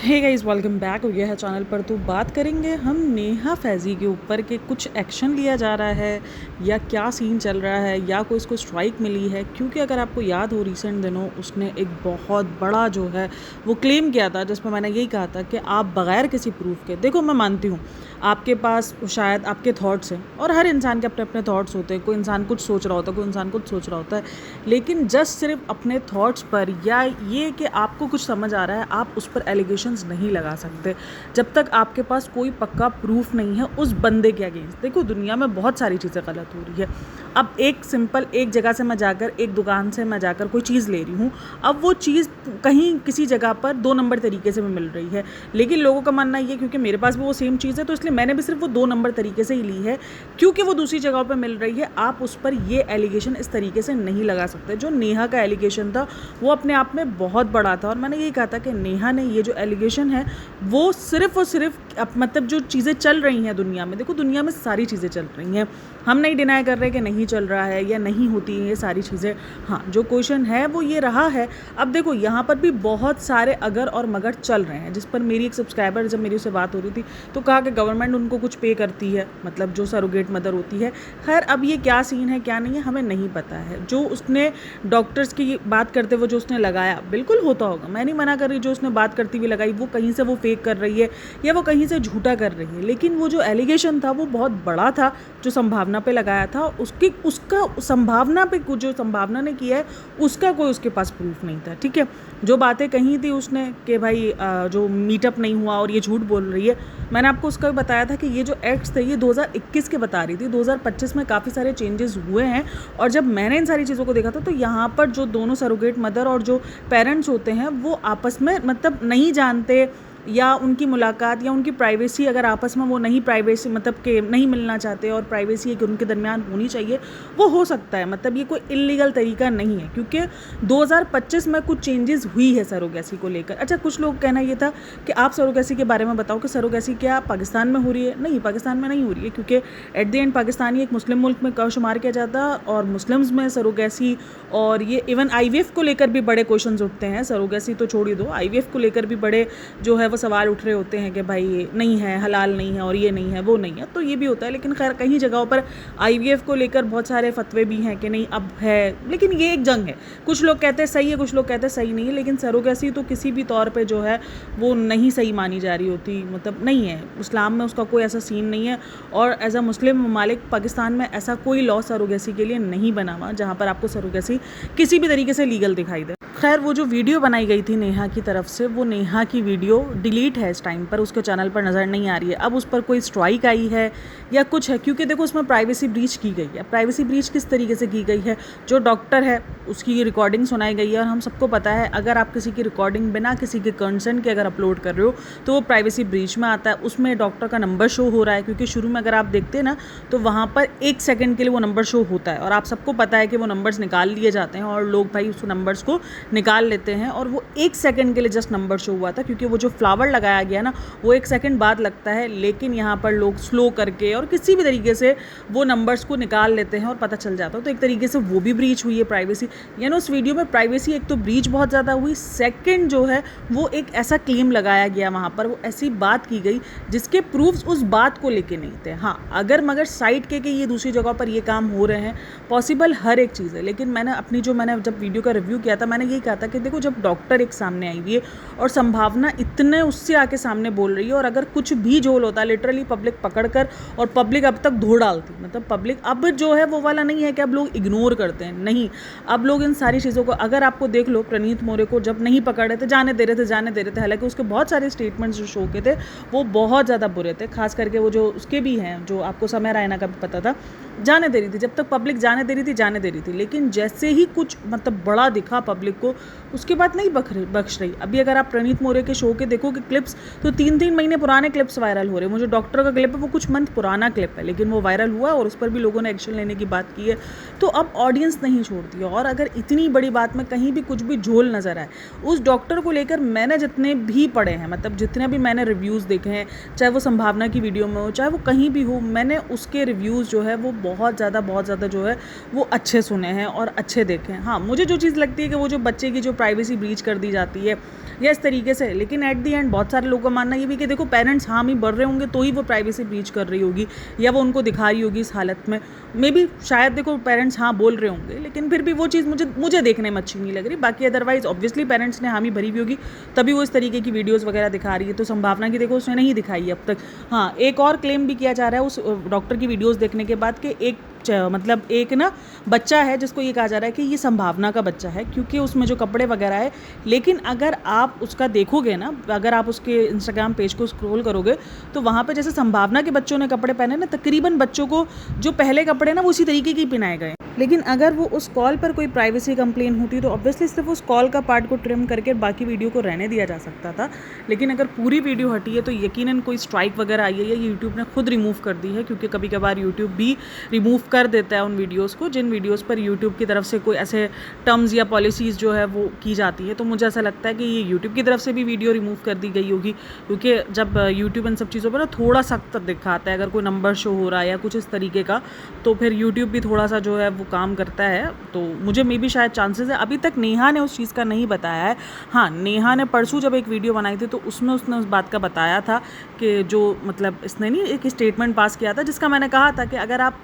Hey guys, welcome back हो गया है चैनल पर। तो बात करेंगे हम नेहा फैज़ी के ऊपर कि कुछ एक्शन लिया जा रहा है या क्या सीन चल रहा है या कोई इसको स्ट्राइक मिली है। क्योंकि अगर आपको याद हो रिसेंट दिनों उसने एक बहुत बड़ा जो है वो क्लेम किया था, जिसमें मैंने यही कहा था कि आप बग़ैर किसी प्रूफ के, देखो मैं मानती हूँ आपके पास शायद आपके थॉट्स हैं और हर इंसान के अपने अपने थॉट्स होते हैं। कोई इंसान कुछ सोच रहा होता है, कोई इंसान कुछ सोच रहा होता है, लेकिन जस्ट सिर्फ अपने थॉट्स पर या ये कि आपको कुछ समझ आ रहा है, आप उस पर एलिगेशंस नहीं लगा सकते जब तक आपके पास कोई पक्का प्रूफ नहीं है उस बंदे के अगेंस्ट। देखो दुनिया में बहुत सारी चीज़ें गलत हो रही है। अब एक सिंपल एक जगह से मैं जाकर, एक दुकान से मैं जाकर कोई चीज़ ले रही हूँ, अब वो चीज़ कहीं किसी जगह पर 2 नंबर तरीके से मिल रही है, लेकिन लोगों का मानना ये क्योंकि मेरे पास भी वो सेम चीज़ है तो इसलिए मैंने भी सिर्फ वो 2 नंबर तरीके से ही ली है, क्योंकि वो दूसरी जगहों पर मिल रही है। आप उस पर ये एलिगेशन इस तरीके से नहीं लगा सकते। जो नेहा का एलिगेशन था वो अपने आप में बहुत बड़ा था और मैंने यही कहा था कि नेहा ने ये जो एलिगेशन है वो सिर्फ और सिर्फ मतलब जो चीज़ें चल रही हैं दुनिया में, देखो दुनिया में सारी चीज़ें चल रही हैं, हम नहीं डिनाई कर रहे कि नहीं चल रहा है या नहीं होती हैं ये सारी चीज़ें। हाँ, जो क्वेश्चन है वो ये रहा है। अब देखो यहाँ पर भी बहुत सारे अगर और मगर चल रहे हैं, जिस पर मेरी एक सब्सक्राइबर, जब मेरी उससे बात हो रही थी तो कहा कि गवर्नमेंट उनको कुछ पे करती है, मतलब जो सरोगेट मदर होती है। खैर अब ये क्या सीन है क्या नहीं है हमें नहीं पता है। जो उसने डॉक्टर्स की बात करते हुए जो उसने लगाया, बिल्कुल होता होगा, मैं नहीं मना कर रही, जो उसने बात करती हुई लगाई वो कहीं से वो फेक कर रही है या वो कहीं से झूठा कर रही है, लेकिन वो जो एलिगेशन था वो बहुत बड़ा था जो संभावना पे लगाया था। उसका संभावना पे जो संभावना ने किया है उसका कोई उसके पास प्रूफ नहीं था। ठीक है, जो बातें कही थी उसने कि भाई जो मीटअप नहीं हुआ और ये झूठ बोल रही है, मैंने आपको उसका भी बताया था कि ये जो एक्ट्स थे ये 2021 के बता रही थी, 2025 में काफ़ी सारे चेंजेस हुए हैं। और जब मैंने इन सारी चीज़ों को देखा था तो यहाँ पर जो दोनों सरोगेट मदर और जो पेरेंट्स होते हैं वो आपस में मतलब नहीं जानते, या उनकी मुलाकात या उनकी प्राइवेसी, अगर आपस में वो नहीं प्राइवेसी मतलब कि नहीं मिलना चाहते और प्राइवेसी एक उनके दरमियान होनी चाहिए, वो हो सकता है। मतलब ये कोई इल्लीगल तरीका नहीं है, क्योंकि 2025 में कुछ चेंजेस हुई है सरोगेसी को लेकर। अच्छा, कुछ लोग कहना ये था कि आप सरोगेसी के बारे में बताओ कि सरोगेसी क्या पाकिस्तान में हो रही है? नहीं, पाकिस्तान में नहीं हो रही है, क्योंकि एट द एंड पाकिस्तान ही एक मुस्लिम मुल्क में शुमार किया जाता है और मुस्लिम्स में सरोगेसी और ये इवन IVF को लेकर भी बड़े क्वेश्चन उठते हैं। सरोगेसी तो छोड़ ही दो, IVF को लेकर भी बड़े जो है सवाल उठ रहे होते हैं कि भाई नहीं है, हलाल नहीं है और ये नहीं है वो नहीं है, तो ये भी होता है। लेकिन खैर कहीं जगहों पर IVF को लेकर बहुत सारे फतवे भी हैं कि नहीं अब है, लेकिन ये एक जंग है। कुछ लोग कहते हैं सही है, कुछ लोग कहते हैं सही नहीं है, लेकिन सरोगेसी तो किसी भी तौर पे जो है वो नहीं सही मानी जा रही होती, मतलब नहीं है, इस्लाम में उसका कोई ऐसा सीन नहीं है। और एज अ मुस्लिम ममालिक पाकिस्तान में ऐसा कोई लॉ सरोगेसी के लिए नहीं बना हुआ जहाँ पर आपको सरोगेसी किसी भी तरीके से लीगल दिखाई दे। खैर वो जो वीडियो बनाई गई थी नेहा की तरफ से, वो नेहा की वीडियो डिलीट है इस टाइम पर, उसके चैनल पर नज़र नहीं आ रही है। अब उस पर कोई स्ट्राइक आई है या कुछ है, क्योंकि देखो उसमें प्राइवेसी ब्रीच की गई है। प्राइवेसी ब्रीच किस तरीके से की गई है? जो डॉक्टर है उसकी रिकॉर्डिंग सुनाई गई है और हम सबको पता है अगर आप किसी की रिकॉर्डिंग बिना किसी के कंसेंट के अगर अपलोड कर रहे हो तो वो प्राइवेसी ब्रीच में आता है। उसमें डॉक्टर का नंबर शो हो रहा है, क्योंकि शुरू में अगर आप देखते हैं ना तो वहाँ पर 1 सेकेंड के लिए वो नंबर शो होता है और आप सबको पता है कि वो नंबर्स निकाल लिए जाते हैं और लोग भाई उस नंबर्स को निकाल लेते हैं। और वो 1 सेकेंड के लिए जस्ट नंबर शो हुआ था, क्योंकि वो जो फ्लावर लगाया गया ना वो 1 सेकेंड बाद लगता है, लेकिन यहाँ पर लोग स्लो करके और किसी भी तरीके से वो नंबर्स को निकाल लेते हैं और पता चल जाता है। तो एक तरीके से वो भी ब्रीच हुई है प्राइवेसी, यानी उस वीडियो में प्राइवेसी एक तो ब्रीच बहुत ज़्यादा हुई, सेकेंड जो है वो एक ऐसा क्लेम लगाया गया वहाँ पर, वो ऐसी बात की गई जिसके प्रूफ्स उस बात को लेके नहीं थे। हाँ, अगर मगर साइड के ये दूसरी जगह पर ये काम हो रहे हैं, पॉसिबल हर एक चीज़ है, लेकिन मैंने जब वीडियो का रिव्यू किया था मैंने यही कहा था कि देखो जब डॉक्टर एक सामने आई हुई है और संभावना इतने उससे आके सामने बोल रही है, और अगर कुछ भी झोल होता लिटरली पब्लिक पकड़ कर और पब्लिक अब तक धो डालती, मतलब पब्लिक अब जो है वो वाला नहीं है कि अब लोग इग्नोर करते हैं, नहीं, अब लोग इन सारी चीज़ों को, अगर आपको देख लो प्रणीत मोरे को जब नहीं पकड़ रहे थे जाने दे रहे थे, हालांकि उसके बहुत सारे स्टेटमेंट्स जो शो के थे वो बहुत ज़्यादा बुरे थे, खास करके वो जो उसके भी हैं, जो आपको समय रैना का भी पता था, जाने दे रही थी, जब तक पब्लिक जाने दे रही थी, लेकिन जैसे ही कुछ मतलब बड़ा दिखा पब्लिक को उसके बाद नहीं बख्श रही। अभी अगर आप प्रणीत मोरे के शो के देखोगे क्लिप्स तो 3-3 महीने पुराने क्लिप्स वायरल हो रहे हैं। वो जो डॉक्टर का क्लिप है वो कुछ मंथ पुराना क्लिप है, लेकिन वो वायरल हुआ और उस पर भी लोगों ने एक्शन लेने की बात की है। तो अब ऑडियंस नहीं छोड़ती है, और अगर इतनी बड़ी बात में कहीं भी कुछ भी झोल नज़र आए उस डॉक्टर को लेकर, मैंने जितने भी पढ़े हैं, मतलब जितने भी मैंने रिव्यूज़ देखे हैं, चाहे वो संभावना की वीडियो में हो चाहे वो कहीं भी हो, मैंने उसके रिव्यूज़ जो है वो बहुत ज़्यादा जो है वो अच्छे सुने हैं और अच्छे देखे हैं। हाँ, मुझे जो चीज़ लगती है कि वो जो बच्चे की जो प्राइवेसी ब्रीच कर दी जाती है, या इस तरीके से। लेकिन एट दी एंड बहुत सारे लोगों का मानना ये भी कि देखो पेरेंट्स हामी बढ़ रहे होंगे तो ही वो प्राइवेसी ब्रीच कर रही होगी या वो उनको दिखा रही होगी इस हालत में। मे बी शायद देखो पेरेंट्स हाँ बोल रहे होंगे, लेकिन फिर भी वो चीज़ मुझे देखने में अच्छी नहीं लग रही। बाकी अदरवाइज ऑब्वियसली पेरेंट्स ने हामी भरी भी होगी तभी वो इस तरीके की वीडियोस वगैरह दिखा रही है। तो संभावना की देखो उसने नहीं दिखाई है अब तक। हाँ, एक और क्लेम भी किया जा रहा है उस डॉक्टर की वीडियोस देखने के बाद कि मतलब एक ना बच्चा है जिसको ये कहा जा रहा है कि ये संभावना का बच्चा है, क्योंकि उसमें जो कपड़े वगैरह है। लेकिन अगर आप उसका देखोगे ना, अगर आप उसके इंस्टाग्राम पेज को स्क्रॉल करोगे तो वहाँ पे जैसे संभावना के बच्चों ने कपड़े पहने ना, तकरीबन बच्चों को जो पहले कपड़े ना वो उसी तरीके के पहनाए गए। लेकिन अगर वो उस कॉल पर कोई प्राइवेसी कंप्लेन होती तो ऑब्वियसली सिर्फ उस कॉल का पार्ट को ट्रिम करके बाकी वीडियो को रहने दिया जा सकता था। लेकिन अगर पूरी वीडियो हटी है तो यकीनन कोई स्ट्राइक वगैरह आई है या यूट्यूब ने खुद रिमूव कर दी है, क्योंकि कभी कभार यूट्यूब भी रिमूव कर देता है उन वीडियोस को जिन वीडियोस पर यूट्यूब की तरफ से कोई ऐसे टर्म्स या पॉलिसीज़ जो है वो की जाती है। तो मुझे ऐसा लगता है कि ये यूट्यूब की तरफ से भी वीडियो रिमूव कर दी गई होगी, क्योंकि जब यूट्यूब इन सब चीज़ों पर ना थोड़ा सख्त दिखाता है, अगर कोई नंबर शो हो रहा है या कुछ इस तरीके का, तो फिर यूट्यूब भी थोड़ा सा जो है वो काम करता है। तो मुझे मे भी शायद चांसेस है। अभी तक नेहा ने उस चीज़ का नहीं बताया है। हाँ, नेहा ने परसों जब एक वीडियो बनाई थी तो उसमें उसने उस बात का बताया था कि जो मतलब इसने नहीं एक स्टेटमेंट पास किया था जिसका मैंने कहा था कि अगर आप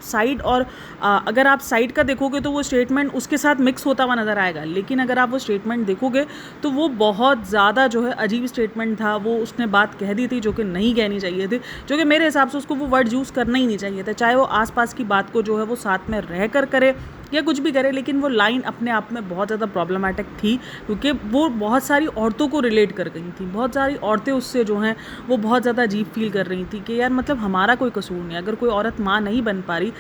साइड का देखोगे तो वो स्टेटमेंट उसके साथ मिक्स होता हुआ नज़र आएगा। लेकिन अगर आप वो स्टेटमेंट देखोगे तो वो बहुत ज़्यादा जो है अजीब स्टेटमेंट था। वो उसने बात कह दी थी जो कि नहीं कहनी चाहिए थी, जो कि मेरे हिसाब से उसको वो वर्ड यूज़ करना ही नहीं चाहिए था। चाहे वो आसपास की बात को जो है वो साथ में रह कर करे या कुछ भी करे, लेकिन वो लाइन अपने आप में बहुत ज़्यादा प्रॉब्लमेटिक थी, क्योंकि वो बहुत सारी औरतों को रिलेट कर गई थी। बहुत सारी औरतें उससे जो हैं वो बहुत ज़्यादा अजीब फील कर रही थी कि यार मतलब हमारा कोई कसूर नहीं, अगर कोई औरत माँ नहीं बन पा रही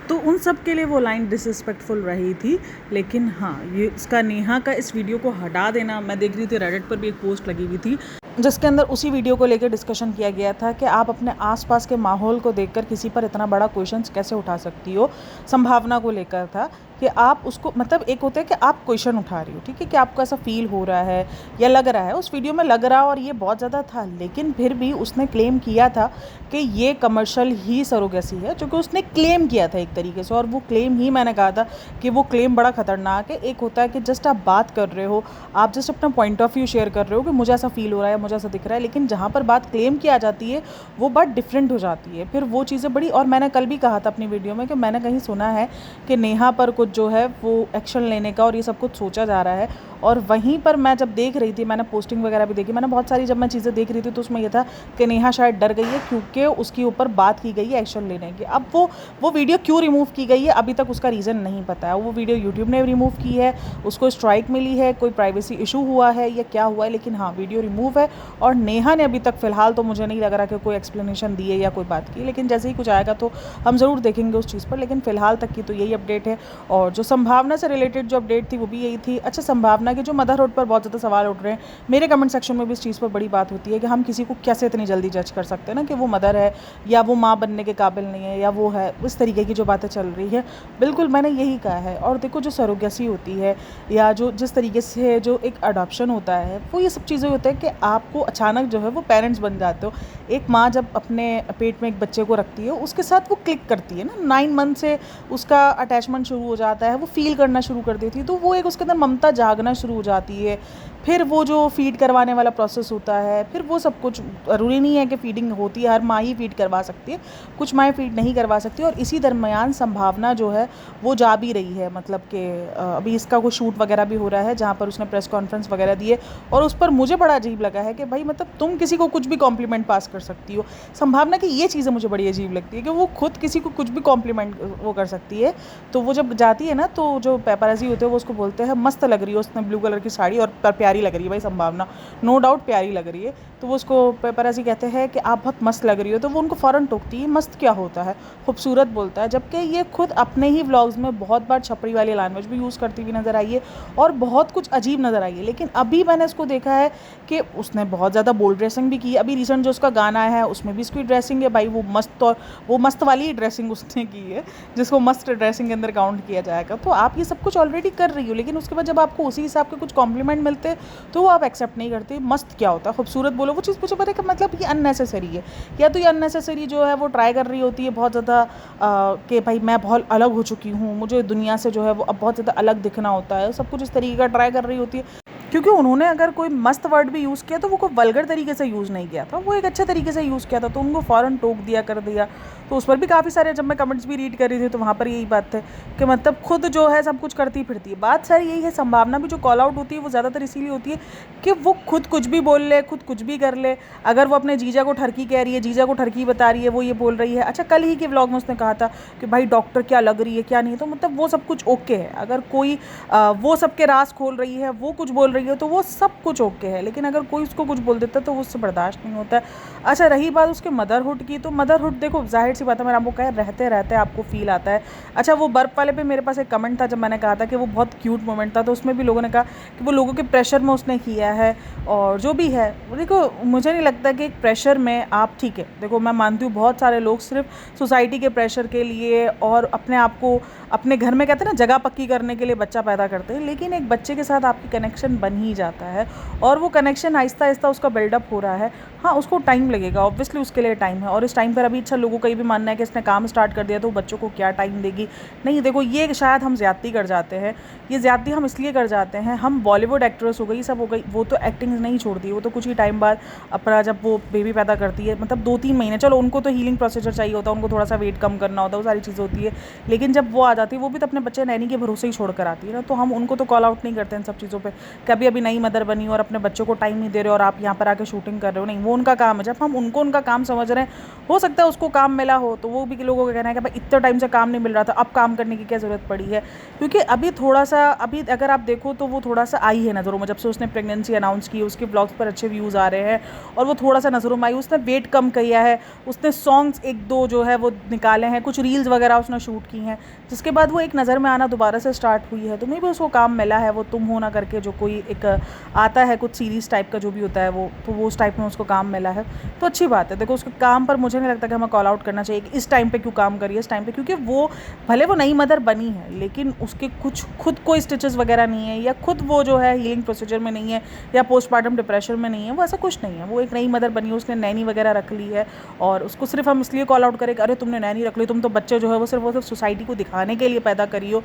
तो उन सब के लिए वो लाइन डिसरिस्पेक्टफुल रही थी। लेकिन हाँ, ये इसका नेहा का इस वीडियो को हटा देना, मैं देख रही थी रेडिट पर भी एक पोस्ट लगी हुई थी जिसके अंदर उसी वीडियो को लेकर डिस्कशन किया गया था कि आप अपने आसपास के माहौल को देखकर किसी पर इतना बड़ा क्वेश्चन कैसे उठा सकती हो। संभावना को लेकर था कि आप उसको मतलब एक होता है कि आप क्वेश्चन उठा रही हो, ठीक है, कि आपको ऐसा फील हो रहा है या लग रहा है। उस वीडियो में लग रहा और ये बहुत ज़्यादा था, लेकिन फिर भी उसने क्लेम किया था कि ये कमर्शियल ही सरोगेसी है, जो कि उसने क्लेम किया था एक तरीके से। और वो क्लेम ही मैंने कहा था कि वो क्लेम बड़ा ख़तरनाक है। एक होता है कि जस्ट आप बात कर रहे हो, आप जस्ट अपना पॉइंट ऑफ व्यू शेयर कर रहे हो कि मुझे ऐसा फील हो रहा है, मुझे ऐसा दिख रहा है, लेकिन जहाँ पर बात क्लेम की आ जाती है वो बात डिफरेंट हो जाती है। फिर वो चीज़ें बड़ी, और मैंने कल भी कहा था अपनी वीडियो में कि मैंने कहीं सुना है कि नेहा पर कुछ जो है वो एक्शन लेने का और ये सब कुछ सोचा जा रहा है। और वहीं पर मैं जब देख रही थी, मैंने पोस्टिंग वगैरह भी देखी, मैंने बहुत सारी जब मैं चीज़ें देख रही थी तो उसमें यह था कि नेहा शायद डर गई है क्योंकि उसके ऊपर बात की गई है एक्शन लेने की। अब वो वीडियो क्यों रिमूव की गई है अभी तक उसका रीज़न नहीं पता है। वो वीडियो यूट्यूब ने रिमूव की है, उसको स्ट्राइक मिली है, कोई प्राइवेसी इशू हुआ है या क्या हुआ है, लेकिन हाँ वीडियो रिमूव है। और नेहा ने अभी तक फ़िलहाल तो मुझे नहीं लग रहा कि कोई एक्सप्लेनेशन दी है या कोई बात की, लेकिन जैसे ही कुछ आएगा तो हम ज़रूर देखेंगे उस चीज़ पर। लेकिन फ़िलहाल तक की तो यही अपडेट है। और जो संभावना से रिलेटेड जो अपडेट थी वो भी यही थी। अच्छा, संभावना के जो मदरहुड पर बहुत ज़्यादा सवाल उठ रहे हैं, मेरे कमेंट सेक्शन में भी इस चीज़ पर बड़ी बात होती है कि हम किसी को कैसे इतनी जल्दी जज कर सकते हैं ना कि वो मदर है या वो माँ बनने के काबिल नहीं है या वो है, इस तरीके की जो बातें चल रही है। बिल्कुल मैंने यही कहा है। और देखो, जो सरोगेसी होती है या जो जिस तरीके से जो एक अडॉप्शन होता है, वो ये सब चीज़ें होते हैं कि आपको अचानक जो है वो पेरेंट्स बन जाते हो। एक माँ जब अपने पेट में एक बच्चे को रखती है, उसके साथ वो क्लिक करती है ना, 9 मंथ से उसका अटैचमेंट शुरू हो जाता है, वो फील करना शुरू कर देती है, तो वो एक उसके अंदर ममता जागना शुरू हो जाती है। फिर वो जो फीड करवाने वाला प्रोसेस होता है, फिर वो सब कुछ, ज़रूरी नहीं है कि फीडिंग होती है, हर माँ ही फीड करवा सकती है, कुछ माएँ फीड नहीं करवा सकती। और इसी दरमियान संभावना जो है वो जा भी रही है, मतलब कि अभी इसका कोई शूट वगैरह भी हो रहा है जहाँ पर उसने प्रेस कॉन्फ्रेंस वगैरह दी है। और उस पर मुझे बड़ा अजीब लगा है कि भाई मतलब तुम किसी को कुछ भी कॉम्प्लीमेंट पास कर सकती हो। संभावना की ये चीज़ें मुझे बड़ी अजीब लगती है कि वो खुद किसी को कुछ भी कॉम्प्लीमेंट वो कर सकती है। तो वो जब जाती है ना, तो जो पेपराजी होते हैं वो उसको बोलते हैं मस्त लग रही है उसने ब्लू कलर की साड़ी, और प्यारी लग रही है। भाई संभावना नो डाउट प्यारी लग रही है, तो वो उसको पेपराजी कहते हैं कि आप बहुत मस्त लग रही हो, तो वो उनको फ़ौरन टोकती है, मस्त क्या होता है, खूबसूरत बोलता है। जबकि ये खुद अपने ही व्लॉग्स में बहुत बार छपरी वाली लैंग्वेज भी यूज़ करती हुई नज़र आई है और बहुत कुछ अजीब नज़र आई है। लेकिन अभी मैंने उसको देखा है कि उसने बहुत ज़्यादा बोल्ड ड्रेसिंग भी की। अभी रिसेंट जो उसका गाना है उसमें भी उसकी ड्रेसिंग है भाई वो मस्त, और वो मस्त वाली ही ड्रेसिंग उसने की है जिसको मस्त ड्रेसिंग के अंदर काउंट किया जाएगा। तो आप ये सब कुछ ऑलरेडी कर रही हो, लेकिन उसके बाद जब आपको उसी हिसाब के कुछ कॉम्प्लीमेंट मिलते तो वो आप एक्सेप्ट नहीं करते। मस्त क्या होता है, खूबसूरत बोलो, वो चीज़ मुझे पता है कि मतलब ये अननेसेसरी है। या तो ये अननेसेसरी जो है वो ट्राई कर रही होती है बहुत ज़्यादा कि भाई मैं बहुत अलग हो चुकी हूँ, मुझे दुनिया से जो है वो अब बहुत ज़्यादा अलग दिखना होता है, सब कुछ इस तरीके का ट्राई कर रही होती है। क्योंकि उन्होंने अगर कोई मस्त वर्ड भी यूज़ किया तो वो कोई वल्गर तरीके से यूज़ नहीं किया था, वो एक अच्छे तरीके से यूज़ किया था, तो उनको फ़ौरन टोक दिया कर दिया। तो उस पर भी काफ़ी सारे, जब मैं कमेंट्स भी रीड कर रही थी तो वहाँ पर यही बात थे कि मतलब खुद जो है सब कुछ करती फिरती है। बात सारी यही है, संभावना भी जो कॉल आउट होती है वो ज़्यादातर इसीलिए होती है कि वो खुद कुछ भी बोल ले, खुद कुछ भी कर ले। अगर वो अपने जीजा को ठरकी कह रही है, जीजा को ठरकी बता रही है, वो ये बोल रही है। अच्छा, कल ही के व्लॉग में उसने कहा था कि भाई डॉक्टर क्या लग रही है क्या नहीं, तो मतलब वो सब कुछ ओके है। अगर कोई वो सबके राज खोल रही है, वो कुछ बोल रही है, तो वो सब कुछ ओके है। लेकिन अगर कोई उसको कुछ बोल देता है तो वो उससे बर्दाश्त नहीं होता है। अच्छा, रही बात उसके मदरहुड की, तो मदरहुड देखो जाहिर सी बात है, मैंने आपको कहा रहते रहते आपको फील आता है। अच्छा, वो बर्फ़ वाले पे मेरे पास एक कमेंट था जब मैंने कहा था कि वो बहुत क्यूट मोमेंट था, तो उसमें भी लोगों ने कहा कि वो लोगों के प्रेशर में उसने किया है। और जो भी है, देखो मुझे नहीं लगता कि एक प्रेशर में आप, ठीक है देखो मैं मानती हूँ बहुत सारे लोग सिर्फ सोसाइटी के प्रेशर के लिए और अपने आप को अपने घर में कहते हैं ना जगह पक्की करने के लिए बच्चा पैदा करते हैं। लेकिन एक बच्चे के साथ आपकी कनेक्शन बन ही जाता है और वो कनेक्शन आहिस्ता आहिस्ता उसका बिल्डअप हो रहा है। हाँ, उसको टाइम लगेगा, ऑब्वियसली उसके लिए टाइम है। और इस टाइम पर अभी अच्छा लोगों का ये भी मानना है कि इसने काम स्टार्ट कर दिया तो बच्चों को क्या टाइम देगी। नहीं, देखो ये शायद हम ज़्यादती कर जाते हैं। ये ज़्यादती हम इसलिए कर जाते हैं, हम बॉलीवुड एक्ट्रेस हो गई, सब हो गई, वो तो एक्टिंग नहीं छोड़ती, वो तो कुछ ही टाइम बाद अपना जब वो बेबी पैदा करती है, मतलब 2-3 महीने, चलो उनको तो हीलिंग प्रोसीजर चाहिए होता है, उनको थोड़ा सा वेट कम करना होता है, वो सारी चीज़ें होती है। लेकिन जब वो आ जाती है, वो भी तो अपने बच्चे नैनी के भरोसे ही छोड़ कर आती है ना, तो हम उनको तो कॉल आउट नहीं करते इन सब चीज़ों पे। कभी अभी नई मदर बनी और अपने बच्चों को टाइम नहीं दे रहे और आप यहाँ पर आके शूटिंग कर रहे हो, नहीं, वो उनका काम है। जब हम उनको उनका काम समझ रहे हैं, हो सकता है उसको काम मिला हो, तो वो भी लोगों का कहना है कि भाई इतने टाइम से काम नहीं मिल रहा था, अब काम करने की क्या ज़रूरत पड़ी है। क्योंकि अभी थोड़ा सा, अभी अगर आप देखो तो वो थोड़ा सा आई है नज़रों में, जब से उसने प्रेगनेंसी अनाउंस की, उसके ब्लॉग्स पर अच्छे व्यूज़ आ रहे हैं और वो थोड़ा सा नज़रों में आई। उसने वेट कम किया है, उसने सॉन्ग्स 1-2 जो है वो निकाले हैं, कुछ रील्स वगैरह उसने शूट की हैं, जिसके बाद वो एक नज़र में आना दोबारा से स्टार्ट हुई है। तो मे भी उसको काम मिला है, वो तुम हो ना करके जो कोई एक आता है कुछ सीरीज़ टाइप का जो भी होता है वो, तो वो उस टाइप में उसको काम मिला है, तो अच्छी बात है। देखो उसके काम पर मुझे नहीं लगता कि हमें कॉल आउट करना चाहिए कि इस टाइम पे क्यों काम करिए, इस टाइम पे, क्योंकि वो भले वो नई मदर बनी है लेकिन उसके कुछ खुद कोई स्टिचेस वगैरह नहीं है, या खुद वो जो है हीलिंग प्रोसीजर में नहीं है, या पोस्टमार्टम डिप्रेशन में नहीं है, वो ऐसा कुछ नहीं है। वो एक नई मदर बनी है, उसने नैनी वगैरह रख ली है और उसको सिर्फ हम इसलिए कॉल आउट करें कि अरे तुमने नैनी रख ली, तुम तो बच्चे जो है वो सिर्फ सोसाइटी को दिखाने के लिए पैदा करी हो,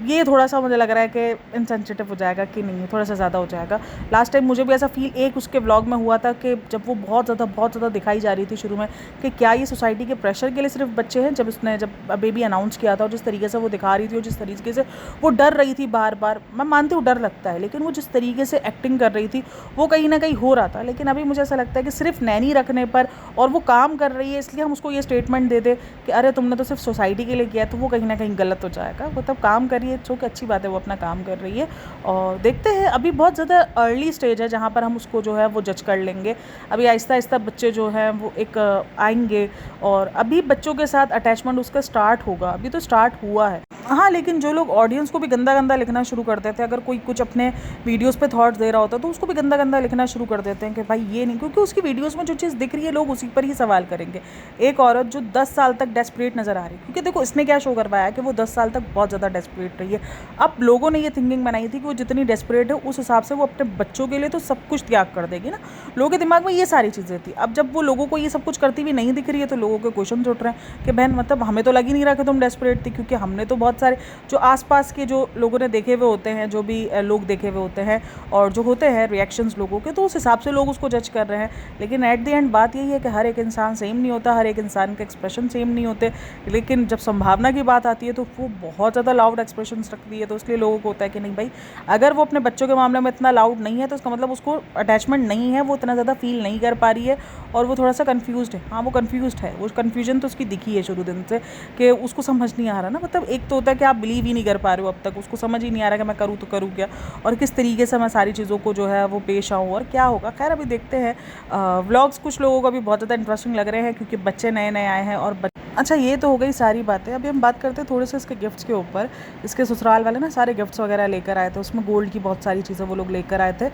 ये थोड़ा सा मुझे लग रहा है कि इनसेंसिटिव हो जाएगा कि नहीं, थोड़ा सा ज़्यादा हो जाएगा। लास्ट टाइम मुझे भी ऐसा फील एक उसके व्लॉग में हुआ था कि जब वो बहुत ज़्यादा दिखाई जा रही थी शुरू में कि क्या ये सोसाइटी के प्रेशर के लिए सिर्फ बच्चे हैं। जब बेबी अनाउंस किया था और जिस तरीके से वो दिखा रही थी और जिस तरीके से वो डर रही थी बार बार, मैं मानती हूँ डर लगता है, लेकिन वो जिस तरीके से एक्टिंग कर रही थी वो कहीं ना कहीं हो रहा था। लेकिन अभी मुझे ऐसा लगता है कि सिर्फ नैनी रखने पर और वो काम कर रही है इसलिए हम उसको ये स्टेटमेंट दे दे कि अरे तुमने तो सिर्फ सोसाइटी के लिए किया, तो वो कहीं ना कहीं गलत हो जाएगा। मतलब काम करिए, जो कि अच्छी बात है, वो अपना काम कर रही है और देखते हैं। अभी बहुत ज़्यादा अर्ली स्टेज है जहाँ पर हम उसको जो है वो जज कर लेंगे। अभी आहिस्ता आहिस्ता बच्चे जो हैं वो एक आएंगे और अभी बच्चों के साथ अटैचमेंट उसका स्टार्ट होगा, अभी तो स्टार्ट हुआ है। हाँ, लेकिन जो लोग ऑडियंस को भी गंदा गंदा लिखना शुरू कर देते हैं, अगर कोई कुछ अपने वीडियोस पे थॉट्स दे रहा होता है तो उसको भी गंदा गंदा लिखना शुरू कर देते हैं कि भाई ये नहीं, क्योंकि उसकी वीडियोस में जो चीज़ दिख रही है लोग उसी पर ही सवाल करेंगे। एक औरत जो 10 साल तक डेस्परेट नज़र आ रही है, क्योंकि देखो इसने क्या शो करवाया कि वो 10 साल तक बहुत ज़्यादा डेस्परेट रही है। अब लोगों ने ये थिंकिंग बनाई थी कि वो जितनी डेस्परेट है उस हिसाब से वो अपने बच्चों के लिए तो सब कुछ त्याग कर देगी ना, लोगों के दिमाग में ये सारी चीज़ें थी। अब जब वो लोगों को ये सब कुछ करती हुई नहीं दिख रही है तो लोगों के क्वेश्चन उठ रहे हैं कि बहन मतलब हमें तो लग ही नहीं रहा कि तुम डेस्परेट थी, क्योंकि हमने तो बहुत सारे जो आसपास के जो लोगों ने देखे हुए होते हैं, जो भी लोग देखे हुए होते हैं और जो होते हैं रिएक्शंस लोगों के, तो उस हिसाब से लोग उसको जज कर रहे हैं। लेकिन एट द एंड बात यही है कि हर एक इंसान सेम नहीं होता, हर एक इंसान के एक्सप्रेशन सेम नहीं होते। लेकिन जब संभावना की बात आती है तो वो बहुत ज़्यादा लाउड एक्सप्रेशंस रखती है, तो इसलिए लोगों को होता है कि नहीं भाई, अगर वो अपने बच्चों के मामले में इतना लाउड नहीं है तो इसका मतलब उसको अटैचमेंट नहीं है, वो इतना ज़्यादा फील नहीं कर पा रही है और वो थोड़ा सा कन्फ्यूज़ड है। हाँ, वो कन्फ्यूज़ड है, वो कन्फ्यूजन तो उसकी दिखी है शुरू दिन से कि उसको समझ नहीं आ रहा ना। मतलब एक तो होता है कि आप बिलीव ही नहीं कर पा रहे हो, अब तक उसको समझ ही नहीं आ रहा कि मैं करूँ तो करूँ क्या और किस तरीके से मैं सारी चीज़ों को जो है वो पेश आऊँ और क्या होगा। खैर अभी देखते हैं। व्लॉग्स कुछ लोगों को भी बहुत ज़्यादा इंटरेस्टिंग लग रहे हैं क्योंकि बच्चे नए नए आए हैं और अच्छा, ये तो हो गई सारी बातें। अभी हम बात करते हैं थोड़े से इसके गिफ्ट्स के ऊपर। इसके ससुराल वाले ना सारे गिफ्ट्स वगैरह लेकर आए थे, उसमें गोल्ड की बहुत सारी चीज़ें वो लोग लेकर आए थे।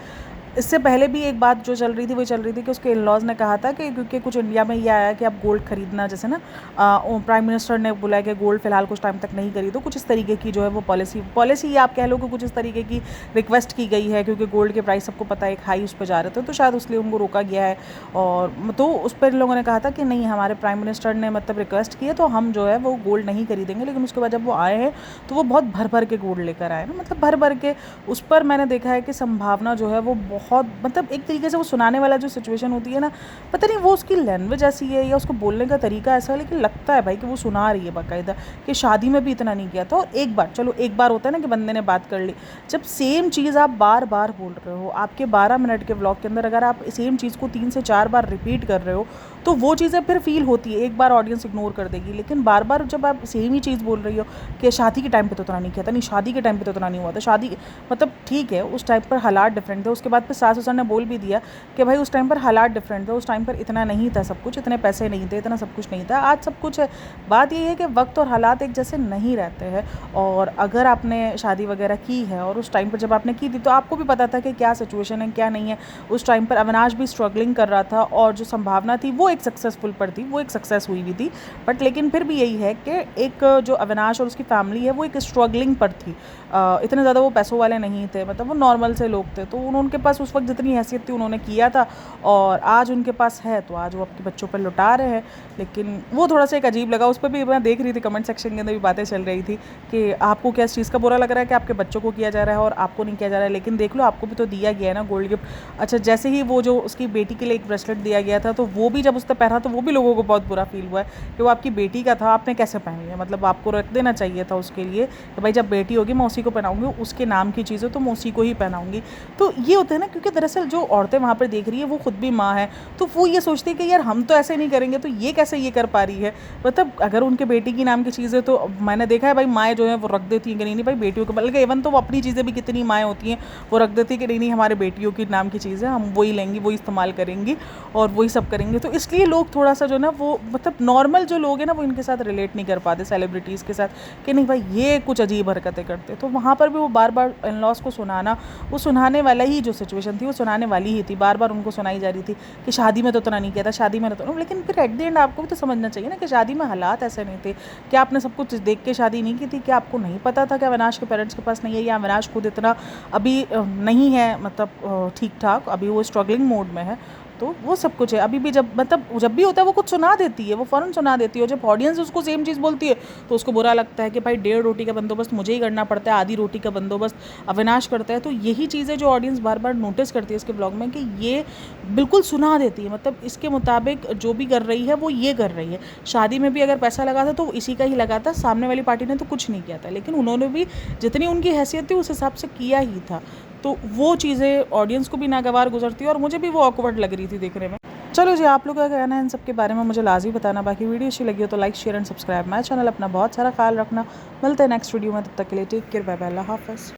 इससे पहले भी एक बात जो चल रही थी वो चल रही थी कि उसके इन-लॉज़ ने कहा था कि क्योंकि कुछ इंडिया में ये आया कि आप गोल्ड खरीदना, जैसे ना प्राइम मिनिस्टर ने बोला है कि गोल्ड फ़िलहाल कुछ टाइम तक नहीं खरीदो, कुछ इस तरीके की जो है वो पॉलिसी आप कह लो कि कुछ इस तरीके की रिक्वेस्ट की गई है, क्योंकि गोल्ड के प्राइस सबको पता है एक हाई उस पे जा रहे थे, तो शायद इसलिए उनको रोका गया है। और तो उस पर इन लोगों ने कहा था कि नहीं, हमारे प्राइम मिनिस्टर ने मतलब रिक्वेस्ट की है तो हम जो है वो गोल्ड नहीं खरीदेंगे। लेकिन उसके बाद जब वो आए हैं तो वो बहुत भर के गोल्ड लेकर आए ना, मतलब भर के। उस पर मैंने देखा है कि संभावना जो है वो बहुत, मतलब एक तरीके से वो सुनाने वाला जो सिचुएशन होती है ना, पता नहीं वो उसकी लैंग्वेज ऐसी है या उसको बोलने का तरीका ऐसा है, लेकिन लगता है भाई कि वो सुना रही है बाकायदा कि शादी में भी इतना नहीं किया था। और एक बार, चलो एक बार होता है ना कि बंदे ने बात कर ली, जब सेम चीज़ आप बार बार बोल रहे हो, आपके 12 मिनट के व्लॉग के अंदर अगर आप सेम चीज़ को 3 से 4 बार रिपीट कर रहे हो तो वो चीज़ें फिर फील होती है। एक बार ऑडियंस इग्नोर कर देगी, लेकिन बार बार जब आप सेम ही चीज़ बोल रही हो कि शादी के टाइम पे तो इतना नहीं किया था, नहीं शादी के टाइम पे तो इतना नहीं हुआ था, शादी मतलब ठीक है उस टाइम पर हालात डिफरेंट थे। उसके बाद फिर सास ससुर ने बोल भी दिया कि भाई उस टाइम पर हालात डिफरेंट थे, उस टाइम पर इतना नहीं था सब कुछ, इतने पैसे नहीं थे, इतना सब कुछ नहीं था, आज सब कुछ है। बात ये है कि वक्त और हालात एक जैसे नहीं रहते हैं। और अगर आपने शादी वगैरह की है और उस टाइम पर जब आपने की थी तो आपको भी पता था कि क्या सिचुएशन है क्या नहीं है। उस टाइम पर अविनाश भी स्ट्रगलिंग कर रहा था और जो संभावना थी वो एक सक्सेसफुल पर थी, वो एक सक्सेस हुई भी थी। बट लेकिन फिर भी यही है कि एक जो अविनाश और उसकी फैमिली है वो एक स्ट्रगलिंग पर थी। इतने ज़्यादा वो पैसों वाले नहीं थे, मतलब वो नॉर्मल से लोग थे, तो उनके पास उस वक्त जितनी हैसियत थी उन्होंने किया था और आज उनके पास है तो आज वो अपने बच्चों पर लुटा रहे हैं। लेकिन वो थोड़ा सा एक अजीब लगा, उस पर भी मैं देख रही थी कमेंट सेक्शन के अंदर भी बातें चल रही थी कि आपको क्या इस चीज़ का बुरा लग रहा है कि आपके बच्चों को किया जा रहा है और आपको नहीं किया जा रहा है, लेकिन देख लो आपको भी तो दिया गया है ना गोल्ड गिफ्ट। अच्छा, जैसे ही वो जो उसकी बेटी के लिए एक ब्रेसलेट दिया गया था तो वो भी जब उसने पहना तो वो भी लोगों को बहुत बुरा फील हुआ है कि वो आपकी बेटी का था, आपने कैसे पहन लिया, मतलब आपको रख देना चाहिए था उसके लिए कि भाई जब बेटी होगी मैं उसी को पहनाऊंगी, उसके नाम की चीज़ है तो मैं उसी को ही पहनाऊंगी। तो ये होता है ना, क्योंकि दरअसल जो औरतें वहाँ पर देख रही है वो खुद भी माँ है, तो वो ये सोचती है कि यार हम तो ऐसे नहीं करेंगे तो ये कैसे ये कर पा रही है। मतलब अगर उनके बेटी की नाम की चीज़ है तो मैंने देखा है भाई माएँ जो है वो रख देती हैं कि नहीं भाई बेटियों के, बल्कि इवन तो वो अपनी चीज़ें भी कितनी माएँ होती हैं वो रख देती है कि नहीं हमारे बेटियों की नाम की चीज़ है, हम वही लेंगी वही इस्तेमाल करेंगी और वही सब करेंगे। तो इसलिए लोग थोड़ा सा जो ना वो मतलब नॉर्मल जो लोग हैं ना वो इनके साथ रिलेट नहीं कर पाते सेलिब्रिटीज़ के साथ कि नहीं भाई ये कुछ अजीब हरकतें करते। तो वहाँ पर भी वो बार बार इन लॉज को सुनाना, वो सुनाने वाला ही जो सिचुएशन थी वो सुनाने वाली ही थी, बार बार उनको सुनाई जा रही थी कि शादी में तो इतना नहीं किया था, शादी में तो। लेकिन फिर एट द एंड आपको भी तो समझना चाहिए ना कि शादी में हालात ऐसे नहीं थे। क्या आपने सब कुछ देख के शादी नहीं की थी? क्या आपको नहीं पता था कि अविनाश के पेरेंट्स के पास नहीं है या अविनाश खुद इतना अभी नहीं है, मतलब ठीक ठाक, अभी वो स्ट्रगलिंग मोड में है। तो वो सब कुछ है अभी भी, जब मतलब जब भी होता है वो कुछ सुना देती है, वो फ़ौरन सुना देती है। और जब ऑडियंस उसको सेम चीज़ बोलती है तो उसको बुरा लगता है कि भाई 1.5 रोटी का बंदोबस्त मुझे ही करना पड़ता है, आधी रोटी का बंदोबस्त अविनाश करता है। तो यही चीज़ें जो ऑडियंस बार बार नोटिस करती है इसके ब्लॉग में कि ये बिल्कुल सुना देती है, मतलब इसके मुताबिक जो भी कर रही है वो ये कर रही है। शादी में भी अगर पैसा लगा था तो इसी का ही लगा था, सामने वाली पार्टी ने तो कुछ नहीं किया था, लेकिन उन्होंने भी जितनी उनकी हैसियत थी उस हिसाब से किया ही था। तो वो चीज़ें ऑडियंस को भी नागवार गुजरती है और मुझे भी वो ऑकवर्ड लग रही थी देखने में। चलो जी, आप लोग का कहना है इन सब के बारे में मुझे लाजमी बताना। बाकी वीडियो अच्छी लगी हो तो like share and subscribe my channel. अपना बहुत सारा ख्याल रखना, मिलते हैं नेक्स्ट वीडियो में, तब तक के लिए टेक केयर, बाय बाय, अल्लाह हाफ़िज़।